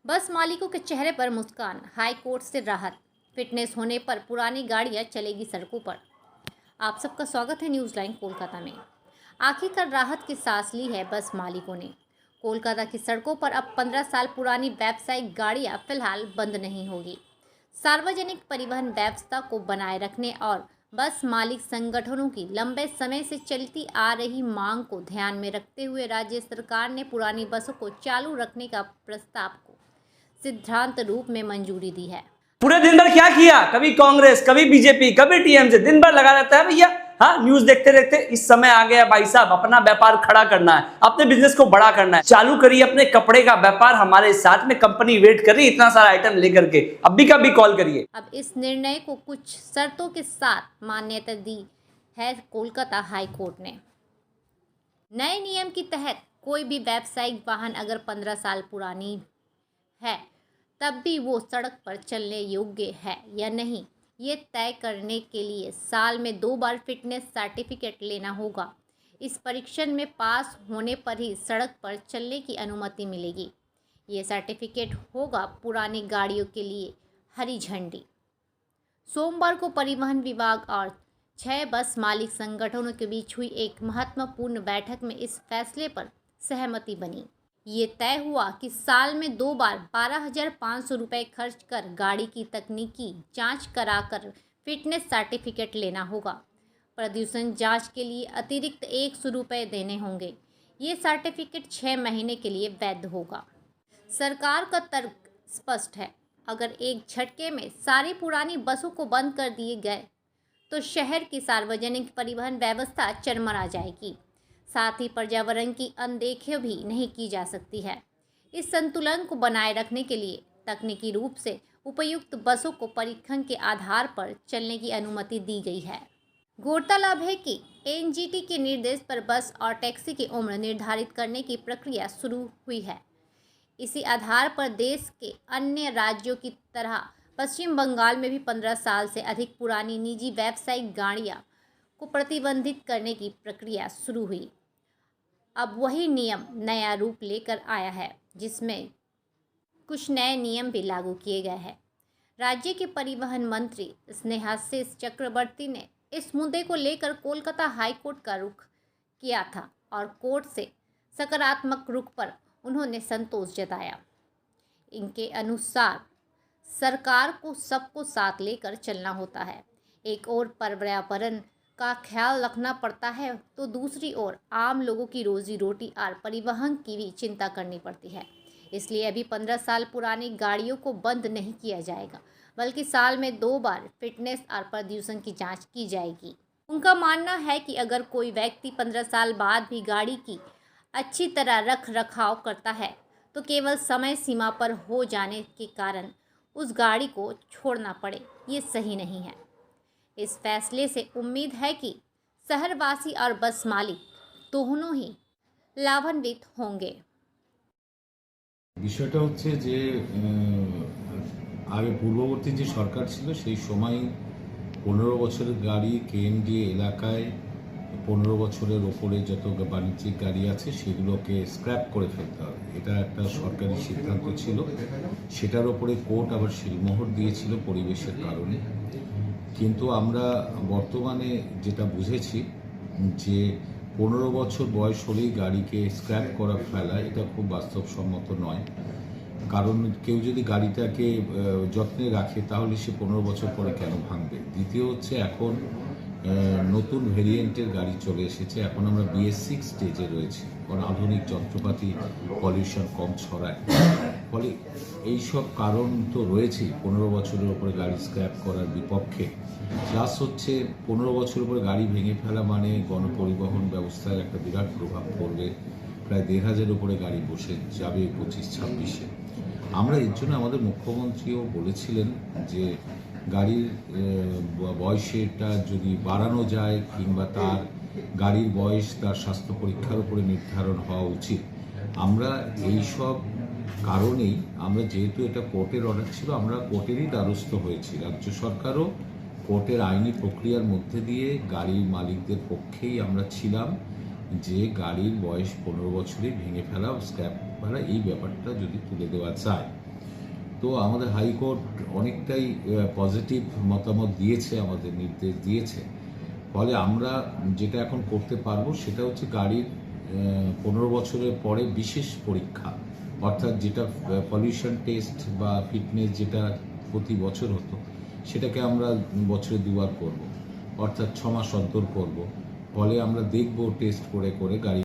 बस मालिकों के चेहरे पर मुस्कान, हाई कोर्ट से राहत, फिटनेस होने पर पुरानी गाड़ियां चलेगी सड़कों पर। आप सबका स्वागत है न्यूज़ लाइन कोलकाता में। आखिरकार राहत की सांस ली है बस मालिकों ने। कोलकाता की सड़कों पर अब 15 साल पुरानी व्यावसायिक गाड़ियां फिलहाल बंद नहीं होगी। सार्वजनिक परिवहन व्यवस्था को बनाए रखने और बस मालिक संगठनों की लंबे समय से चलती आ रही मांग को ध्यान में रखते हुए राज्य सरकार ने पुरानी बसों को चालू रखने का प्रस्ताव को सिद्धांत रूप में मंजूरी दी है। पूरे दिन भर क्या किया? कभी कांग्रेस, कभी बीजेपी, कभी टीएमसी, दिन भर लगा रहता है भैया। हाँ, न्यूज देखते देखते इस समय आ गया भाई साहब, अपना व्यापार खड़ा करना है, अपने बिजनेस को बड़ा करना है। चालू करिए अपने कपड़े का व्यापार, हमारे साथ में कंपनी वेट कर रही है इतना सारा आइटम लेकर के। अभी का भी कॉल करिए। अब इस निर्णय को कुछ शर्तों के साथ मान्यता दी है कोलकाता हाई कोर्ट ने। नए नियम के तहत कोई भी व्यावसायिक वाहन अगर 15 साल पुरानी है तब भी वो सड़क पर चलने योग्य है या नहीं, ये तय करने के लिए साल में 2 बार फिटनेस सर्टिफिकेट लेना होगा। इस परीक्षण में पास होने पर ही सड़क पर चलने की अनुमति मिलेगी। ये सर्टिफिकेट होगा पुरानी गाड़ियों के लिए हरी झंडी। सोमवार को परिवहन विभाग और 6 बस मालिक संगठनों के बीच हुई एक महत्वपूर्ण बैठक में इस फैसले पर सहमति बनी। ये तय हुआ कि साल में 2 बार 12,500 रुपये खर्च कर गाड़ी की तकनीकी जांच कराकर फिटनेस सर्टिफिकेट लेना होगा। प्रदूषण जांच के लिए अतिरिक्त 100 रुपये देने होंगे। ये सर्टिफिकेट 6 महीने के लिए वैध होगा। सरकार का तर्क स्पष्ट है, अगर एक झटके में सारी पुरानी बसों को बंद कर दिए गए तो शहर की सार्वजनिक परिवहन व्यवस्था चरमरा जाएगी। साथ ही पर्यावरण की अनदेखी भी नहीं की जा सकती है। इस संतुलन को बनाए रखने के लिए तकनीकी रूप से उपयुक्त बसों को परीक्षण के आधार पर चलने की अनुमति दी गई है। गौरतलब है कि एनजीटी के निर्देश पर बस और टैक्सी की उम्र निर्धारित करने की प्रक्रिया शुरू हुई है। इसी आधार पर देश के अन्य राज्यों की तरह पश्चिम बंगाल में भी 15 साल से अधिक पुरानी निजी व्यावसायिक गाड़ियां को प्रतिबंधित करने की प्रक्रिया शुरू हुई। अब वही नियम नया रूप लेकर आया है, जिसमें कुछ नए नियम भी लागू किए गए हैं। राज्य के परिवहन मंत्री स्नेहाशीष चक्रवर्ती ने इस मुद्दे को लेकर कोलकाता हाई कोर्ट का रुख किया था और कोर्ट से सकारात्मक रुख पर उन्होंने संतोष जताया। इनके अनुसार सरकार को सबको साथ लेकर चलना होता है। एक ओर पर्यावरण का ख्याल रखना पड़ता है तो दूसरी ओर आम लोगों की रोजी रोटी और परिवहन की भी चिंता करनी पड़ती है। इसलिए अभी 15 साल पुरानी गाड़ियों को बंद नहीं किया जाएगा, बल्कि साल में 2 बार फिटनेस और प्रदूषण की जांच की जाएगी। उनका मानना है कि अगर कोई व्यक्ति 15 साल बाद भी गाड़ी की अच्छी तरह रख रखाव करता है तो केवल समय सीमा पर हो जाने के कारण उस गाड़ी को छोड़ना पड़े, ये सही नहीं है। इस फैसले से उम्मीद है कि शहरवासी और बस मालिक दोनों ही लाभान्वित होंगे। বিষয়টা হচ্ছে যে আগে পূর্ববর্তী যে সরকার ছিল সেই সময় 15 বছরের গাড়ি কেএনডিএ এলাকায় 15 বছরের ওপরে যত বাণিজ্যিক গাড়ি আছে সেগুলোকে স্ক্র্যাপ করে ফেলতে হবে, এটা একটা সরকারি সিদ্ধান্ত ছিল। সেটার ওপরে কোর্ট আবার সিলমোহর দিয়েছিল পরিবেশের কারণে। কিন্তু আমরা বর্তমানে যেটা বুঝেছি যে 15 বছর বয়স হলেই গাড়িকে স্ক্র্যাপ করা ফেলা এটা খুব বাস্তবসম্মত নয়। কারণ কেউ যদি গাড়িটাকে যত্নে রাখে তাহলে সে 15 বছর পরে কেন ভাঙবে। দ্বিতীয় হচ্ছে এখন নতুন ভেরিয়েন্টের গাড়ি চলে এসেছে, এখন আমরা BS6 স্টেজে রয়েছি, কারণ আধুনিক যন্ত্রপাতি পলিউশন কম ছড়ায়। ফলে এইসব কারণ তো রয়েছেই 15 বছরের উপরে গাড়ি স্ক্র্যাপ করার বিপক্ষে। প্লাস হচ্ছে 15 বছরের উপরে গাড়ি ভেঙে ফেলা মানে গণপরিবহন ব্যবস্থায় একটা বিরাট প্রভাব পড়বে। প্রায় 1,500-এর উপরে গাড়ি বসে যাবে 25-26-এ। আমরা এর জন্য আমাদের মুখ্যমন্ত্রীও বলেছিলেন যে গাড়ির বয়সেটা যদি বাড়ানো যায় কিংবা তার গাড়ির বয়স তার স্বাস্থ্য পরীক্ষার উপরে নির্ধারণ হওয়া উচিত। আমরা এই সব কারণেই আমরা যেহেতু এটা কোর্টের অর্ডার ছিল, আমরা কোর্টেরই দ্বারস্থ হয়েছি। রাজ্য সরকারও কোর্টের আইনি প্রক্রিয়ার মধ্যে দিয়ে গাড়ির মালিকদের পক্ষেই আমরা ছিলাম যে গাড়ির বয়স 15 বছরে ভেঙে ফেলা, স্ক্র্যাপ করা এই ব্যাপারটা যদি তুলে দেওয়া যায়। তো আমাদের হাইকোর্ট অনেকটাই পজিটিভ মতামত দিয়েছে, আমাদের নির্দেশ দিয়েছে। ফলে আমরা যেটা এখন করতে পারবো সেটা হচ্ছে গাড়ির 15 বছরের পরে বিশেষ পরীক্ষা, অর্থাৎ যেটা পলিউশন টেস্ট বা ফিটনেস যেটা প্রতি বছর হতো, সেটাকে আমরা বছরে 2 বার করব, অর্থাৎ 6 মাস অন্তর করব। ফলে আমরা দেখব টেস্ট করে করে গাড়ি